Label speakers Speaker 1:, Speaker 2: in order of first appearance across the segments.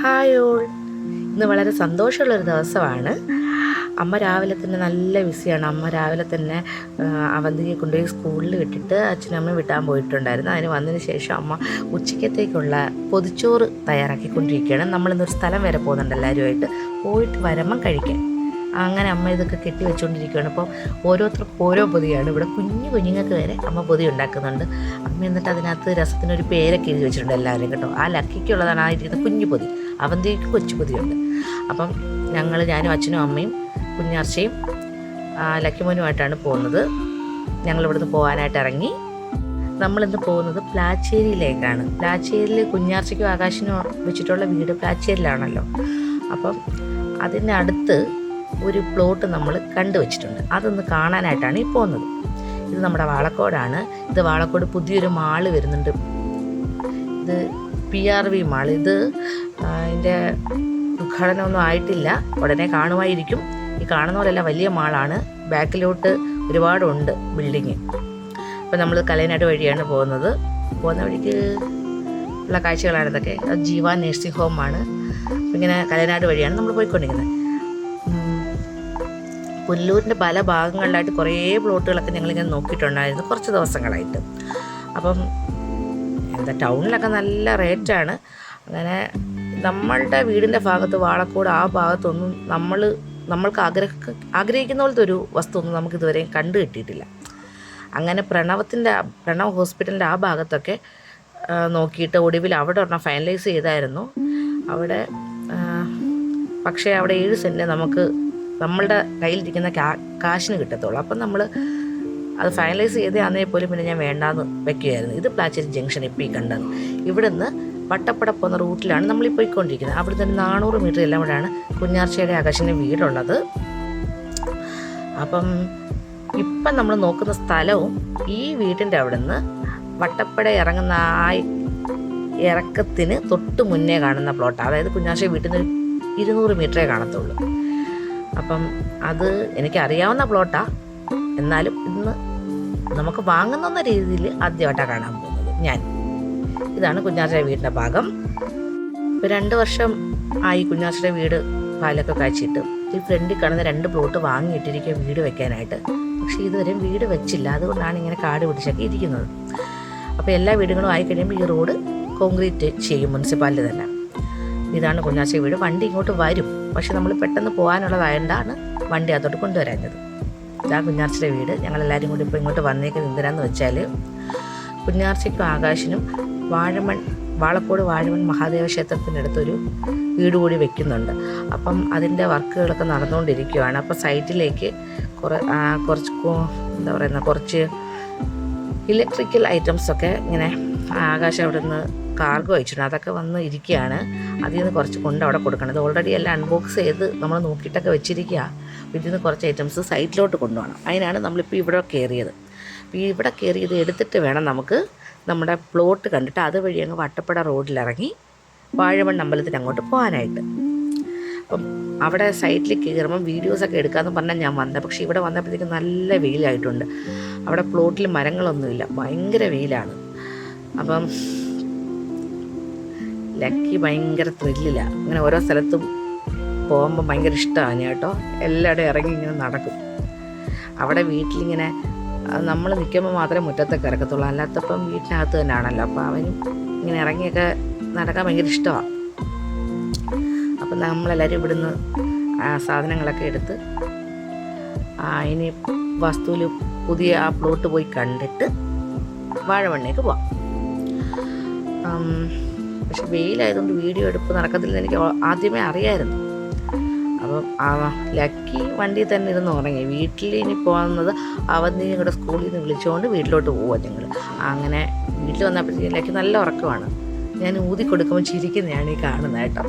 Speaker 1: Hi all. ഇന്ന് വളരെ സന്തോഷമുള്ളൊരു ദിവസമാണ്. അമ്മ രാവിലെ തന്നെ നല്ല ബിസിയാണ്. അമ്മ രാവിലെ തന്നെ അവന്തിയെ കൊണ്ടുപോയി സ്കൂളിൽ വിട്ടിട്ട് അച്ഛനമ്മ വിട്ടാൻ പോയിട്ടുണ്ടായിരുന്നു. അതിന് വന്നതിന് ശേഷം അമ്മ ഉച്ചക്കത്തേക്കുള്ള പൊതിച്ചോറ് തയ്യാറാക്കിക്കൊണ്ടിരിക്കുകയാണ്. നമ്മളിന്നൊരു സ്ഥലം വരെ പോകുന്നുണ്ട് എല്ലാവരുമായിട്ട്. പോയിട്ട് വരുമ്പം കഴിക്കാൻ. അങ്ങനെ അമ്മ ഇതൊക്കെ കെട്ടി വെച്ചുകൊണ്ടിരിക്കുകയാണ്. അപ്പോൾ ഓരോരുത്തർക്കും ഓരോ പൊതിയാണ്. ഇവിടെ കുഞ്ഞുങ്ങൾക്ക് വരെ അമ്മ പൊതി ഉണ്ടാക്കുന്നുണ്ട്. അമ്മ എന്നിട്ട് അതിനകത്ത് രസത്തിനൊരു പേരൊക്കെ എഴുതി വെച്ചിട്ടുണ്ട് എല്ലാവരും കേട്ടോ. ആ ലക്കിക്കുള്ളതാണ് ആ ഇരിക്കുന്ന കുഞ്ഞു പൊതി. അവന്തിക്ക് കൊച്ചു പൊതിയുണ്ട്. അപ്പം ഞാനും അച്ഛനും അമ്മയും കുഞ്ഞാർച്ചയും ലക്കിമോനുമായിട്ടാണ് പോകുന്നത്. ഞങ്ങളിവിടുന്ന് പോകാനായിട്ട് ഇറങ്ങി. നമ്മളിന്ന് പോകുന്നത് പ്ലാച്ചേരിയിലേക്കാണ്. പ്ലാച്ചേരിയിൽ കുഞ്ഞാർച്ചയ്ക്കും ആകാശിനും വെച്ചിട്ടുള്ള വീട് പ്ലാച്ചേരിയിലാണല്ലോ. അപ്പം അതിനടുത്ത് ഒരു പ്ലോട്ട് നമ്മൾ കണ്ടുവച്ചിട്ടുണ്ട്. അതൊന്ന് കാണാനായിട്ടാണ് ഈ പോകുന്നത്. ഇത് നമ്മുടെ വാളക്കോടാണ്. ഇത് വാളക്കോട് പുതിയൊരു മാള് വരുന്നുണ്ട്. ഇത് PRV മാൾ. ഇത് ഇതിൻ്റെ ഉദ്ഘാടനമൊന്നും ആയിട്ടില്ല, ഉടനെ കാണുമായിരിക്കും. ഈ കാണുന്ന പോലെയല്ല, വലിയ മാളാണ്. ബാക്കിലോട്ട് ഒരുപാടുണ്ട് ബിൽഡിങ്. അപ്പോൾ നമ്മൾ കലയനാട് വഴിയാണ് പോകുന്നത്. പോകുന്ന വഴിക്ക് ഉള്ള കാഴ്ചകളാണ് ഇതൊക്കെ. അത് ജീവ നഴ്സിംഗ് ഹോമാണ്. ഇങ്ങനെ കലയനാട് വഴിയാണ് നമ്മൾ പോയിക്കൊണ്ടിരിക്കുന്നത്. പുല്ലൂരിൻ്റെ പല ഭാഗങ്ങളിലായിട്ട് കുറേ പ്ലോട്ടുകളൊക്കെ ഞങ്ങളിങ്ങനെ നോക്കിയിട്ടുണ്ടായിരുന്നു കുറച്ച് ദിവസങ്ങളായിട്ട്. അപ്പം ടൗണിലൊക്കെ നല്ല റേറ്റാണ്. അങ്ങനെ നമ്മളുടെ വീടിൻ്റെ ഭാഗത്ത് വാളക്കോട് ആ ഭാഗത്തൊന്നും നമ്മൾക്ക് ആഗ്രഹിക്കുന്ന പോലത്തെ ഒരു വസ്തു ഒന്നും നമുക്കിതുവരെയും കണ്ടു കിട്ടിയിട്ടില്ല. അങ്ങനെ പ്രണവ് ഹോസ്പിറ്റലിൻ്റെ ആ ഭാഗത്തൊക്കെ നോക്കിയിട്ട് ഒടുവിൽ അവിടെ ഒരെണ്ണം ഫൈനലൈസ് ചെയ്തായിരുന്നു. അവിടെ പക്ഷേ അവിടെ 7 സെൻറ്റ് നമുക്ക് നമ്മളുടെ കയ്യിലിരിക്കുന്ന കാശിന് കിട്ടത്തുള്ളൂ. അപ്പം നമ്മൾ അത് ഫൈനലൈസ് ചെയ്തേ പോലും പിന്നെ ഞാൻ വേണ്ടാന്ന് വെക്കുകയായിരുന്നു. ഇത് പ്ലാച്ചേരി ജംഗ്ഷൻ ഇപ്പോൾ ഈ കണ്ടത്. ഇവിടെ നിന്ന് വട്ടപ്പട പോകുന്ന റൂട്ടിലാണ് നമ്മളീ പോയിക്കൊണ്ടിരിക്കുന്നത്. അവിടെ നിന്ന് 400 മീറ്റർ എല്ലാം കൂടെയാണ് കുഞ്ഞാർച്ചയുടെ ആകാശിൻ്റെ വീടുള്ളത്. അപ്പം ഇപ്പം നമ്മൾ നോക്കുന്ന സ്ഥലവും ഈ വീടിൻ്റെ അവിടെ നിന്ന് വട്ടപ്പട ഇറങ്ങുന്ന ആ ഇറക്കത്തിന് തൊട്ട് മുന്നേ കാണുന്ന പ്ലോട്ടാണ്. അതായത് കുഞ്ഞാർച്ച വീട്ടിൽ നിന്ന് 200 മീറ്ററേ കാണത്തുള്ളൂ. അപ്പം അത് എനിക്കറിയാവുന്ന പ്ലോട്ടാണ്. എന്നാലും ഇന്ന് നമുക്ക് വാങ്ങുന്ന രീതിയിൽ ആദ്യമായിട്ടാണ് കാണാൻ പോകുന്നത് ഞാൻ. ഇതാണ് കുഞ്ഞാർച്ചയുടെ വീടിൻ്റെ ഭാഗം. ഇപ്പോൾ 2 വർഷം ആയി കുഞ്ഞാർച്ചയുടെ വീട് പാലൊക്കെ കാച്ചിട്ട്. ഈ ഫ്രണ്ടിൽ കാണുന്ന 2 പ്ലോട്ട് വാങ്ങിയിട്ടിരിക്കുക വീട് വെക്കാനായിട്ട്. പക്ഷേ ഇതുവരെയും വീട് വെച്ചില്ല. അതുകൊണ്ടാണ് ഇങ്ങനെ കാട് പിടിച്ചൊക്കെ ഇരിക്കുന്നത്. അപ്പോൾ എല്ലാ വീടുകളും ആയി കഴിയുമ്പോൾ ഈ റോഡ് കോൺക്രീറ്റ് ചെയ്യും മുനിസിപ്പാലിറ്റി തന്നെ. ഇതാണ് കുഞ്ഞാർച്ച വീട്. വണ്ടി ഇങ്ങോട്ട് വരും, പക്ഷെ നമ്മൾ പെട്ടെന്ന് പോകാനുള്ളതായതുകൊണ്ടാണ് വണ്ടി അതോട്ട് കൊണ്ടുവരാഞ്ഞത്. ഇതാ കുഞ്ഞാർച്ചയുടെ വീട്. ഞങ്ങളെല്ലാവരും കൂടി ഇപ്പോൾ ഇങ്ങോട്ട് വന്നേക്കുന്നത് എന്തിനാന്ന് വെച്ചാൽ കുഞ്ഞാർച്ചയ്ക്കും ആകാശിനും വാളക്കോട് വാഴമൺ മഹാദേവ ക്ഷേത്രത്തിൻ്റെ അടുത്തൊരു വീട് കൂടി വെക്കുന്നുണ്ട്. അപ്പം അതിൻ്റെ വർക്കുകളൊക്കെ നടന്നുകൊണ്ടിരിക്കുകയാണ്. അപ്പോൾ സൈറ്റിലേക്ക് കുറച്ച് ഇലക്ട്രിക്കൽ ഐറ്റംസൊക്കെ ഇങ്ങനെ ആകാശം അവിടെ നിന്ന് കാർഗോ അയച്ചിട്ടുണ്ട്. അതൊക്കെ വന്ന് ഇരിക്കുകയാണ്. അതിൽ നിന്ന് കുറച്ച് കൊണ്ട് അവിടെ കൊടുക്കണം. ഇത് ഓൾറെഡി എല്ലാം അൺബോക്സ് ചെയ്ത് നമ്മൾ നോക്കിയിട്ടൊക്കെ വെച്ചിരിക്കുക. ഇതിൽ നിന്ന് കുറച്ച് ഐറ്റംസ് സൈറ്റിലോട്ട് കൊണ്ടുപോകണം. അതിനാണ് നമ്മളിപ്പോൾ ഇവിടെ കയറിയത്. ഇവിടെ കയറി ഇത് എടുത്തിട്ട് വേണം നമുക്ക് നമ്മുടെ പ്ലോട്ട് കണ്ടിട്ട് അതുവഴി അങ്ങ് വട്ടപ്പട റോഡിലിറങ്ങി വാഴമൺ അമ്പലത്തിന് അങ്ങോട്ട് പോകാനായിട്ട്. അപ്പം അവിടെ സൈറ്റിൽ കയറുമ്പം വീഡിയോസൊക്കെ എടുക്കാമെന്ന് പറഞ്ഞാൽ ഞാൻ വന്നത്. പക്ഷേ ഇവിടെ വന്നപ്പോഴത്തേക്ക് നല്ല വെയിലായിട്ടുണ്ട്. അവിടെ പ്ലോട്ടിൽ മരങ്ങളൊന്നുമില്ല, ഭയങ്കര വെയിലാണ്. അപ്പം ലക്കി ഭയങ്കര ത്രില്ലിലാണ്. അങ്ങനെ ഓരോ സ്ഥലത്തും പോകുമ്പോൾ ഭയങ്കര ഇഷ്ടമാണ് കേട്ടോ. എല്ലായിടും ഇറങ്ങി ഇങ്ങനെ നടക്കും. അവിടെ വീട്ടിലിങ്ങനെ നമ്മൾ നിൽക്കുമ്പോൾ മാത്രമേ മുറ്റത്തൊക്കെ ഇറക്കത്തുള്ളൂ, അല്ലാത്തപ്പം വീട്ടിനകത്ത് തന്നെയാണല്ലോ. അപ്പോൾ അവനും ഇങ്ങനെ ഇറങ്ങിയൊക്കെ നടക്കാൻ ഭയങ്കര ഇഷ്ടമാണ്. അപ്പം നമ്മളെല്ലാവരും ഇവിടുന്ന് സാധനങ്ങളൊക്കെ എടുത്ത് ഇനി വസ്തുവിൽ പുതിയ ആ പ്ലോട്ട് പോയി കണ്ടിട്ട് വാഴമണ്ണേക്ക് പോവാം. പക്ഷെ വെയിലായതുകൊണ്ട് വീഡിയോ എടുപ്പ് നടക്കത്തില്ലെന്ന് എനിക്ക് ആദ്യമേ അറിയായിരുന്നു. അപ്പം ലക്കി വണ്ടിയിൽ തന്നെ ഇരുന്ന് ഉറങ്ങി. വീട്ടിൽ ഇനി പോകുന്നത് അവന്തിയും കൂടെ സ്കൂളിൽ നിന്ന് വിളിച്ചുകൊണ്ട് വീട്ടിലോട്ട് പോവാം ഞങ്ങൾ. അങ്ങനെ വീട്ടിൽ വന്നപ്പോഴത്തേക്കും ലക്കി നല്ല ഉറക്കമാണ്. ഞാൻ ഊതി കൊടുക്കുമ്പോൾ ചിരിക്കുന്നതാണ് ഈ കാണുന്നത് കേട്ടോ.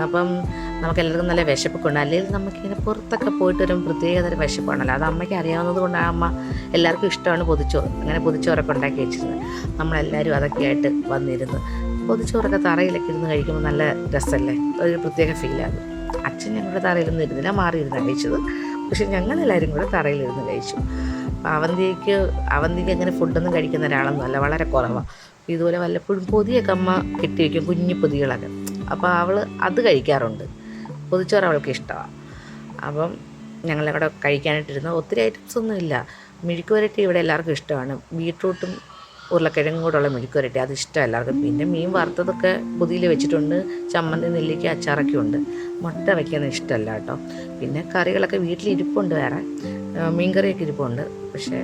Speaker 1: അപ്പം നമുക്കെല്ലാവർക്കും നല്ല വിശപ്പൊക്കെ ഉണ്ട്. അല്ലെങ്കിൽ നമുക്കിങ്ങനെ പുറത്തൊക്കെ പോയിട്ട് ഒരു പ്രത്യേകതരം വിശപ്പാണല്ലോ. അത് അമ്മയ്ക്ക് അറിയാവുന്നത് കൊണ്ട് അമ്മ എല്ലാവർക്കും ഇഷ്ടമാണ് പൊതിച്ചോറ്. അങ്ങനെ പൊതിച്ചോറൊക്കെ ഉണ്ടാക്കി വെച്ചിരുന്നത്. നമ്മളെല്ലാവരും അതൊക്കെ ആയിട്ട് വന്നിരുന്ന് പൊതിച്ചോറൊക്കെ തറയിലൊക്കെ ഇരുന്ന് കഴിക്കുമ്പോൾ നല്ല രസമല്ലേ, ഒരു പ്രത്യേക ഫീലാണ്. അച്ഛൻ ഞങ്ങളുടെ തറയിലൊന്നും ഇരുന്നില്ല, മാറിയിരുന്നാണ് കഴിച്ചത്. പക്ഷെ ഞങ്ങളെല്ലാവരും കൂടെ തറയിലിരുന്ന് കഴിച്ചു. അപ്പോൾ അവന്തിക്ക് അങ്ങനെ ഫുഡൊന്നും കഴിക്കുന്ന ഒരാളൊന്നും അല്ല, വളരെ കുറവാണ്. ഇതുപോലെ വല്ലപ്പോഴും പൊതിയൊക്കെ അമ്മ കെട്ടി വയ്ക്കും, കുഞ്ഞു പൊതികളൊക്കെ. അപ്പോൾ അവൾ അത് കഴിക്കാറുണ്ട്. പൊതിച്ചോറ് അവൾക്ക് ഇഷ്ടമാണ്. അപ്പം ഞങ്ങളെ കൂടെ കഴിക്കാനായിട്ടിരുന്നു. ഒത്തിരി ഐറ്റംസ് ഒന്നും ഇല്ല. മെഴുക്ക് പുരട്ടി ഇവിടെ എല്ലാവർക്കും ഇഷ്ടമാണ്. ബീട്രൂട്ടും ഉരുളക്കിഴങ്ങും കൂടെയുള്ള മെഴുക്ക് പുരട്ടി അത് ഇഷ്ടം എല്ലാവർക്കും. പിന്നെ മീൻ വറുത്തതൊക്കെ പൊതിയിൽ വെച്ചിട്ടുണ്ട്. ചമ്മന്തി, നെല്ലിക്ക, അച്ചാറൊക്കെ ഉണ്ട്. മുട്ട വയ്ക്കുന്നത് ഇഷ്ടമല്ല കേട്ടോ. പിന്നെ കറികളൊക്കെ വീട്ടിലിരിപ്പുണ്ട്, വേറെ മീൻ കറിയൊക്കെ ഇരിപ്പുണ്ട്. പക്ഷേ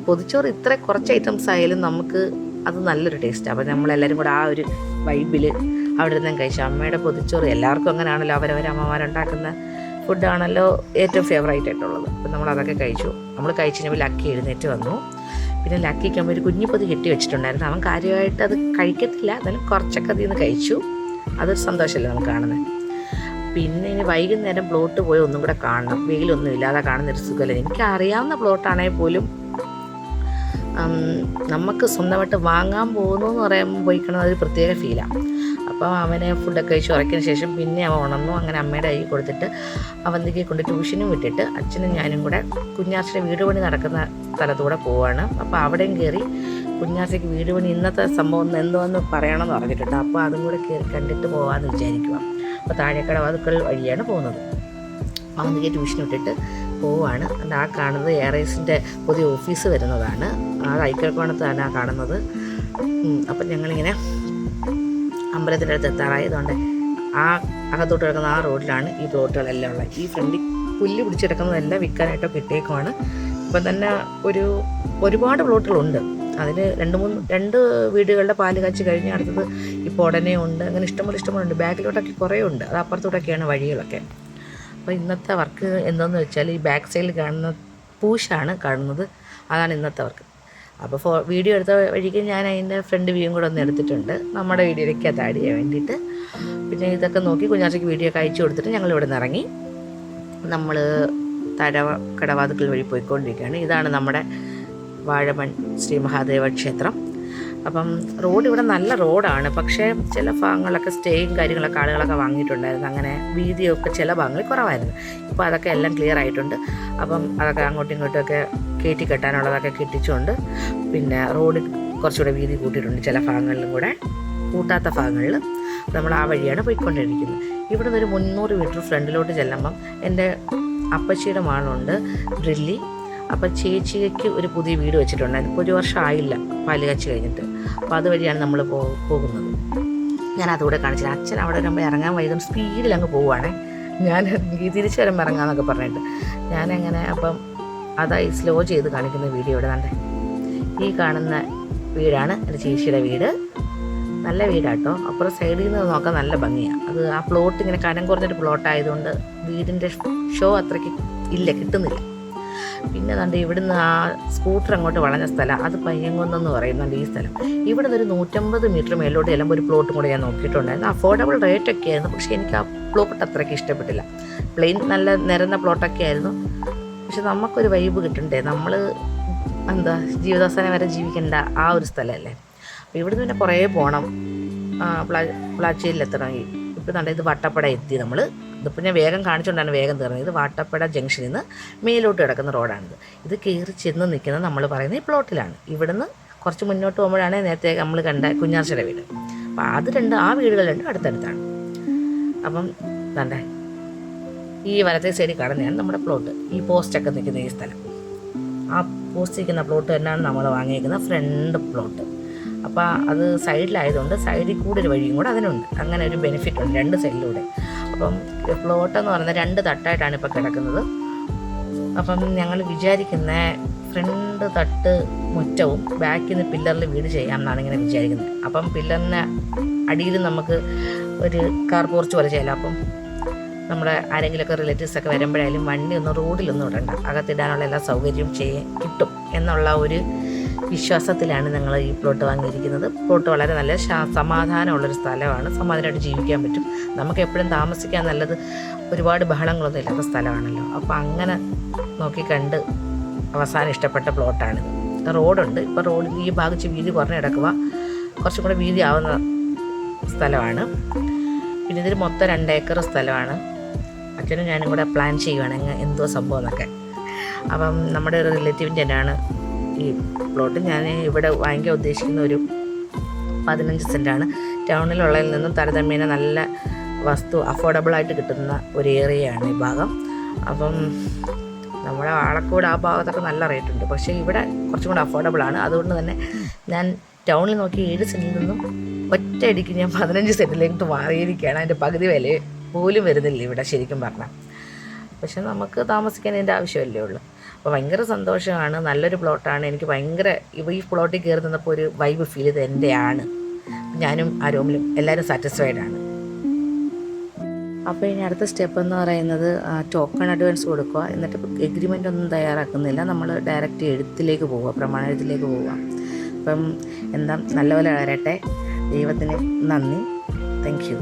Speaker 1: പൊതിച്ചോറ് ഇത്ര കുറച്ച് ഐറ്റംസ് ആയാലും നമുക്ക് അത് നല്ലൊരു ടേസ്റ്റാണ്. അപ്പോൾ നമ്മളെല്ലാവരും കൂടെ ആ ഒരു വൈബിൽ അവിടെ നിന്ന് കഴിച്ചു. അമ്മയുടെ പൊതിച്ചോറ് എല്ലാവർക്കും അങ്ങനെയാണല്ലോ, അമ്മമാരുണ്ടാക്കുന്ന ഫുഡാണല്ലോ ഏറ്റവും ഫേവറേറ്റ് ആയിട്ടുള്ളത്. അപ്പം നമ്മളതൊക്കെ കഴിച്ചു. നമ്മൾ കഴിച്ചിട്ട് ലക്കി എഴുന്നേറ്റ് വന്നു. പിന്നെ ലക്കിക്ക് അമ്മ ഒരു കുഞ്ഞിപ്പൊതി കെട്ടി വെച്ചിട്ടുണ്ടായിരുന്നു. അവൻ കാര്യമായിട്ട് അത് കഴിക്കത്തില്ല, എന്നാലും കുറച്ചൊക്കെ അതിൽ നിന്ന് കഴിച്ചു. അതൊരു സന്തോഷമല്ലേ നമുക്ക് കാണുന്നത്. പിന്നെ ഇനി വൈകുന്നേരം പ്ലോട്ട് പോയി ഒന്നും കൂടെ കാണണം. വെയിലൊന്നും ഇല്ലാതെ കാണുന്നൊരു സുഖമല്ല. എനിക്ക് അറിയാവുന്ന പ്ലോട്ടാണെങ്കിൽ പോലും നമുക്ക് സ്വന്തമായിട്ട് വാങ്ങാൻ പോകുന്നു എന്ന് പറയുമ്പോൾ പോയിക്കണം, അതൊരു പ്രത്യേക ഫീലാണ്. അപ്പോൾ അവനെ ഫുഡൊക്കെ കഴിച്ച് ഉറക്കിയതിന് ശേഷം പിന്നെ അവൻ ഉണർന്നു. അങ്ങനെ അമ്മയുടെ കൈ കൊടുത്തിട്ട് അവന്തിക്ക് കൊണ്ട് ട്യൂഷനും വിട്ടിട്ട് അച്ഛനും ഞാനും കൂടെ കുഞ്ഞാച്ചയുടെ വീട് പണി നടക്കുന്ന സ്ഥലത്തൂടെ പോവാണ്. അപ്പോൾ അവിടെയും കയറി കുഞ്ഞാച്ചയ്ക്ക് വീട് പണി ഇന്നത്തെ സംഭവം എന്തോന്ന് പറയണമെന്ന് പറഞ്ഞിട്ടുണ്ട്. അപ്പോൾ അതും കൂടെ കയറി കണ്ടിട്ട് പോകാമെന്ന് വിചാരിക്കുക. അപ്പോൾ താഴേക്കട വാതുക്കൾ വഴിയാണ് പോകുന്നത്. അവന്തിക്ക് ട്യൂഷൻ വിട്ടിട്ട് പോവാണ്. ആ കാണുന്നത് എയറേസിൻ്റെ പുതിയ ഓഫീസ് വരുന്നതാണ്. ആ ഐക്കൽക്കോണത്താണ് ആ കാണുന്നത്. അപ്പം ഞങ്ങളിങ്ങനെ അമ്പലത്തിൻ്റെ അടുത്ത് എത്താറായതുകൊണ്ട് ആ അകത്തോട്ട് കിടക്കുന്ന ആ റോഡിലാണ് ഈ പ്ലോട്ടുകളെല്ലാം ഉള്ളത്. ഈ ഫ്രണ്ടിൽ പുല്ല് പിടിച്ചെടുക്കുന്നതെല്ലാം വിൽക്കാനായിട്ടോ കിട്ടിയേക്കുമാണ്. ഇപ്പം തന്നെ ഒരുപാട് പ്ലോട്ടുകളുണ്ട്. അതിൽ രണ്ട് വീടുകളുടെ പാല് കാച്ചി കഴിഞ്ഞ് അടുത്തത് ഇപ്പോൾ ഉടനെ ഉണ്ട്. അങ്ങനെ ഇഷ്ടംപോലെ ഉണ്ട്. ബാക്കിലോട്ടൊക്കെ കുറേ ഉണ്ട്. അത് അപ്പുറത്തോട്ടൊക്കെയാണ് വഴികളൊക്കെ. അപ്പോൾ ഇന്നത്തെ വർക്ക് എന്താണെന്ന് വെച്ചാൽ ഈ ബാക്ക് സൈഡിൽ കാണുന്ന പൂശാണ് കാണുന്നത്. അതാണ് ഇന്നത്തെ വർക്ക്. അപ്പോൾ വീഡിയോ എടുത്ത വഴിക്ക് ഞാൻ അതിൻ്റെ ഫ്രണ്ട് വ്യൂയും കൂടെ ഒന്ന് എടുത്തിട്ടുണ്ട്, നമ്മുടെ വീഡിയോയിലേക്ക് അത് ആഡ് ചെയ്യാൻ വേണ്ടിയിട്ട്. പിന്നെ ഇതൊക്കെ നോക്കി കുഞ്ഞാച്ചയ്ക്ക് വീഡിയോ ഒക്കെ അയച്ചു കൊടുത്തിട്ട് ഞങ്ങൾ ഇവിടെ നിന്ന് ഇറങ്ങി നമ്മൾ കടവാതുക്കൾ വഴി പോയിക്കൊണ്ടിരിക്കുകയാണ്. ഇതാണ് നമ്മുടെ വാഴമൺ ശ്രീ മഹാദേവ ക്ഷേത്രം. അപ്പം റോഡ് ഇവിടെ നല്ല റോഡാണ്. പക്ഷേ ചില ഭാഗങ്ങളൊക്കെ സ്റ്റേയും കാര്യങ്ങളൊക്കെ ആളുകളൊക്കെ വാങ്ങിയിട്ടുണ്ടായിരുന്നു. അങ്ങനെ വീതിയൊക്കെ ചില ഭാഗങ്ങളിൽ കുറവായിരുന്നു. ഇപ്പോൾ അതൊക്കെ എല്ലാം ക്ലിയർ ആയിട്ടുണ്ട്. അപ്പം അതൊക്കെ അങ്ങോട്ടും ഇങ്ങോട്ടുമൊക്കെ കയറ്റി കെട്ടാനുള്ളതൊക്കെ കെട്ടിച്ചുകൊണ്ട് പിന്നെ റോഡ് കുറച്ചുകൂടെ വീതി കൂട്ടിയിട്ടുണ്ട്. ചില ഭാഗങ്ങളിലും കൂടെ കൂട്ടാത്ത ഭാഗങ്ങളിൽ നമ്മൾ ആ വഴിയാണ് പോയിക്കൊണ്ടിരിക്കുന്നത്. ഇവിടെ നിന്ന് ഒരു 300 മീറ്റർ ഫ്രണ്ടിലോട്ട് ചെല്ലുമ്പം എൻ്റെ അപ്പച്ചിയുടെ മാളുണ്ട് ഡ്രില്ലി. അപ്പം ചേച്ചിക്ക് ഒരു പുതിയ വീട് വെച്ചിട്ടുണ്ടായിരുന്നു. 1 വർഷം ആയില്ല പാല് കാച്ചി കഴിഞ്ഞിട്ട്. അപ്പോൾ അതുവഴിയാണ് നമ്മൾ പോകുന്നത്. ഞാൻ അതുകൂടെ കാണിച്ചില്ല. അച്ഛൻ അവിടെ വരുമ്പോൾ ഇറങ്ങാൻ വൈകും സ്പീഡിൽ അങ്ങ് പോവുകയാണേ. ഞാൻ തിരിച്ചു വരുമ്പോൾ ഇറങ്ങാമെന്നൊക്കെ പറഞ്ഞിട്ട് ഞാനങ്ങനെ അപ്പം അതായി സ്ലോ ചെയ്ത് കാണിക്കുന്ന വീഡിയോ ഇവിടെ കണ്ടേ. ഈ കാണുന്ന വീടാണ് എൻ്റെ ചേച്ചിയുടെ വീട്. നല്ല വീടാട്ടോ. അപ്പുറം സൈഡിൽ നിന്ന് നോക്കാൻ നല്ല ഭംഗിയാണ്. അത് ആ പ്ലോട്ട് ഇങ്ങനെ കനം കുറഞ്ഞൊരു പ്ലോട്ടായതുകൊണ്ട് വീടിൻ്റെ ഷോ അത്രയ്ക്ക് കിട്ടുന്നില്ല. പിന്നെ കണ്ട് ഇവിടുന്ന് ആ സ്കൂട്ടർ അങ്ങോട്ട് വളഞ്ഞ സ്ഥലം, അത് പയ്യങ്കുന്നെന്ന് പറയുന്നുണ്ട് ഈ സ്ഥലം. ഇവിടെ നിന്ന് ഒരു 150 മീറ്റർ മേലോട്ട് ചെല്ലുമ്പോൾ ഒരു പ്ലോട്ടും കൂടെ ഞാൻ നോക്കിയിട്ടുണ്ടായിരുന്നു. അഫോർഡബിൾ റേറ്റൊക്കെ ആയിരുന്നു. പക്ഷേ എനിക്ക് ആ പ്ലോട്ട് അത്രയ്ക്ക് ഇഷ്ടപ്പെട്ടില്ല. പ്ലെയിൻ നല്ല നിരന്ന പ്ലോട്ടൊക്കെ ആയിരുന്നു. പക്ഷെ നമുക്കൊരു വൈബ് കിട്ടണ്ടേ, നമ്മൾ ജീവിതാവസാനം വരെ ജീവിക്കേണ്ട ആ ഒരു സ്ഥലമല്ലേ. അപ്പോൾ ഇവിടുന്ന് പിന്നെ കുറേ പോകണം പ്ലാച്ചിയിലെത്തണമെങ്കിൽ. ഇപ്പോൾ ഇത് വട്ടപ്പട എത്തി നമ്മൾ. ഇതിപ്പോൾ ഞാൻ വേഗം കാണിച്ചുകൊണ്ടാണ് വേഗം തീർന്നത്. ഇത് വാട്ടപ്പട ജംഗ്ഷനിൽ നിന്ന് മേലോട്ട് കിടക്കുന്ന റോഡാണിത്. ഇത് കയറി ചെന്ന് നിൽക്കുന്നത് നമ്മൾ പറയുന്നത് ഈ പ്ലോട്ടിലാണ്. ഇവിടുന്ന് കുറച്ച് മുന്നോട്ട് പോകുമ്പോഴാണ് നേരത്തെ നമ്മൾ കണ്ട കുഞ്ഞാർച്ചയുടെ വീട്. അപ്പോൾ ആ വീടുകൾ രണ്ടും അടുത്തടുത്താണ്. അപ്പം കണ്ടേ ഈ വലത്തെ സൈഡിൽ കാണുന്നതാണ് നമ്മുടെ പ്ലോട്ട്. ഈ പോസ്റ്റൊക്കെ നിൽക്കുന്ന ഈ സ്ഥലം, ആ പോസ്റ്റ് നിൽക്കുന്ന പ്ലോട്ട് തന്നെയാണ് നമ്മൾ വാങ്ങിയിരിക്കുന്ന ഫ്രണ്ട് പ്ലോട്ട്. അപ്പോൾ അത് സൈഡിലായതുകൊണ്ട് സൈഡിൽ കൂടെ ഒരു വഴിയും കൂടെ അതിനുണ്ട്. അങ്ങനെ ഒരു ബെനിഫിറ്റ് ഉണ്ട് 2 സൈഡിലൂടെ. അപ്പം പ്ലോട്ടെന്ന് പറയുന്നത് 2 തട്ടായിട്ടാണ് ഇപ്പോൾ കിടക്കുന്നത്. അപ്പം ഞങ്ങൾ വിചാരിക്കുന്ന ഫ്രണ്ട് തട്ട് മുറ്റവും ബാക്കിൽ നിന്ന് പില്ലറിൽ വീട് ചെയ്യാമെന്നാണ് ഇങ്ങനെ വിചാരിക്കുന്നത്. അപ്പം പില്ലറിന് അടിയിൽ നമുക്ക് ഒരു കാർ പോർച്ച് പോലെ ചെയ്യാം. അപ്പം നമ്മുടെ ആരെങ്കിലുമൊക്കെ റിലേറ്റീവ്സൊക്കെ വരുമ്പോഴായാലും വണ്ടി ഒന്നും റോഡിലൊന്നും ഇടണ്ട, അകത്തിടാനുള്ള എല്ലാ സൗകര്യവും കിട്ടും എന്നുള്ള ഒരു വിശ്വാസത്തിലാണ് ഞങ്ങൾ ഈ പ്ലോട്ട് വാങ്ങിയിരിക്കുന്നത്. പ്ലോട്ട് വളരെ നല്ല സമാധാനമുള്ളൊരു സ്ഥലമാണ്. സമാധാനമായിട്ട് ജീവിക്കാൻ പറ്റും. നമുക്ക് എപ്പോഴും താമസിക്കാൻ നല്ലത് ഒരുപാട് ബഹളങ്ങളൊന്നും ഇല്ലാത്ത സ്ഥലമാണല്ലോ. അപ്പോൾ അങ്ങനെ നോക്കിക്കണ്ട് അവസാനം ഇഷ്ടപ്പെട്ട പ്ലോട്ടാണിത്. റോഡുണ്ട്. ഇപ്പോൾ റോഡിൽ ഈ ഭാഗത്ത് വീതി കുറഞ്ഞ് കിടക്കുക, കുറച്ചും കൂടെ വീതി ആവുന്ന സ്ഥലമാണ്. പിന്നെ ഇതിൽ മൊത്തം 2 ഏക്കർ സ്ഥലമാണ്. അച്ഛനും ഞാനും കൂടെ പ്ലാൻ ചെയ്യുവാണ് എന്തോ സംഭവം എന്നൊക്കെ. അപ്പം നമ്മുടെ ഒരു റിലേറ്റീവിൻ്റെ തന്നെയാണ് ഈ പ്ലോട്ട്. ഞാൻ ഇവിടെ വാങ്ങിക്കാൻ ഉദ്ദേശിക്കുന്ന ഒരു 15 സെൻറ്റാണ്. ടൗണിലുള്ളതിൽ നിന്നും താരതമ്യേന നല്ല വസ്തു അഫോർഡബിളായിട്ട് കിട്ടുന്ന ഒരു ഏരിയയാണ് ഈ ഭാഗം. അപ്പം നമ്മുടെ വാളക്കോട് ആ ഭാഗത്തൊക്കെ നല്ല റേറ്റുണ്ട്, പക്ഷേ ഇവിടെ കുറച്ചും കൂടെ അഫോർഡബിളാണ്. അതുകൊണ്ട് തന്നെ ഞാൻ ടൗണിൽ നോക്കി 7 സെൻറ്റിൽ നിന്നും ഒറ്റയടിക്ക് ഞാൻ 15 സെൻറ്റിലേക്ക് മാറിയിരിക്കുകയാണ്. അതിൻ്റെ പകുതി വില പോലും വരുന്നില്ല ഇവിടെ ശരിക്കും പറഞ്ഞാൽ. പക്ഷെ നമുക്ക് താമസിക്കാൻ ഇതിൻ്റെ ആവശ്യമല്ലേ ഉള്ളൂ. അപ്പോൾ ഭയങ്കര സന്തോഷമാണ്. നല്ലൊരു പ്ലോട്ടാണ്. എനിക്ക് ഭയങ്കര ഈ പ്ലോട്ടിൽ കയറി നിന്നപ്പോൾ ഒരു വൈബ് ഫീൽ ചെയ്ത് എൻ്റെയാണ്. ഞാനും ആ റൂമിലും എല്ലാവരും സാറ്റിസ്ഫൈഡാണ്. അപ്പോൾ ഇനി അടുത്ത സ്റ്റെപ്പ് എന്ന് പറയുന്നത് ടോക്കൺ അഡ്വാൻസ് കൊടുക്കുക. എന്നിട്ട് എഗ്രിമെൻ്റ് ഒന്നും തയ്യാറാക്കുന്നില്ല, നമ്മൾ ഡയറക്റ്റ് എഴുത്തിലേക്ക് പോവുക, പ്രമാണ എഴുത്തിലേക്ക് പോവുക. അപ്പം എന്താ നല്ലപോലെ വരട്ടെ. ദൈവത്തിന് നന്ദി. Thank you.